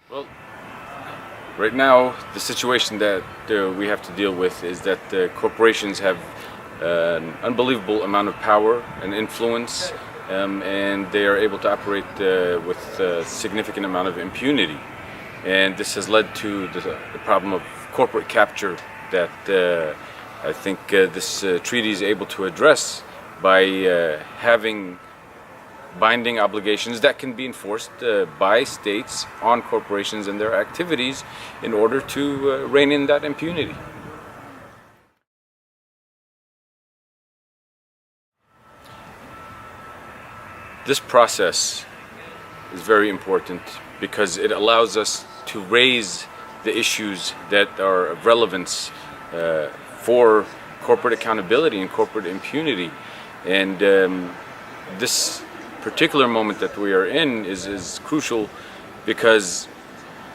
Well, right now, the situation that we have to deal with is that corporations have an unbelievable amount of power and influence, and they are able to operate with a significant amount of impunity. And this has led to the problem of corporate capture that I think this treaty is able to address by having binding obligations that can be enforced by states on corporations and their activities in order to rein in that impunity. This process is very important because it allows us to raise the issues that are of relevance for corporate accountability and corporate impunity. And this particular moment that we are in is crucial because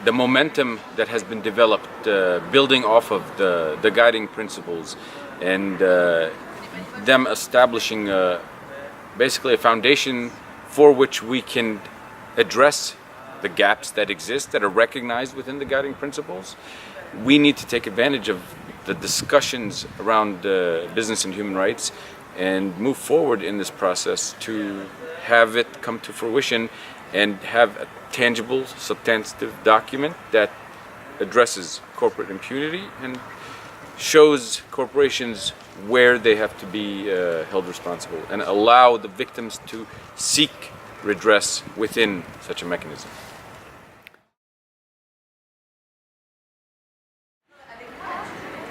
the momentum that has been developed building off of the guiding principles and them establishing basically a foundation for which we can address the gaps that exist that are recognized within the guiding principles. We need to take advantage of the discussions around business and human rights and move forward in this process to have it come to fruition and have a tangible, substantive document that addresses corporate impunity and shows corporations where they have to be held responsible and allow the victims to seek redress within such a mechanism.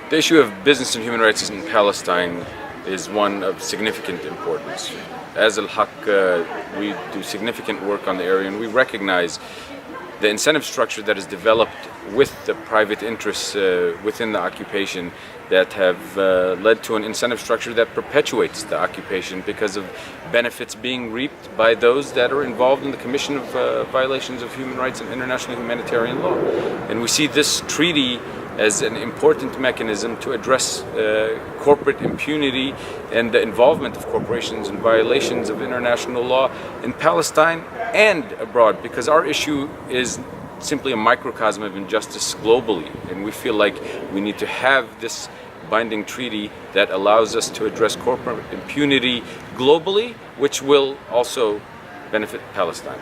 The issue of business and human rights in Palestine is one of significant importance. As Al-Haq, we do significant work on the area, and we recognize the incentive structure that is developed with the private interests within the occupation that have led to an incentive structure that perpetuates the occupation because of benefits being reaped by those that are involved in the commission of violations of human rights and international humanitarian law. And we see this treaty as an important mechanism to address corporate impunity and the involvement of corporations in violations of international law in Palestine and abroad, because our issue is simply a microcosm of injustice globally, and we feel like we need to have this binding treaty that allows us to address corporate impunity globally, which will also benefit Palestine.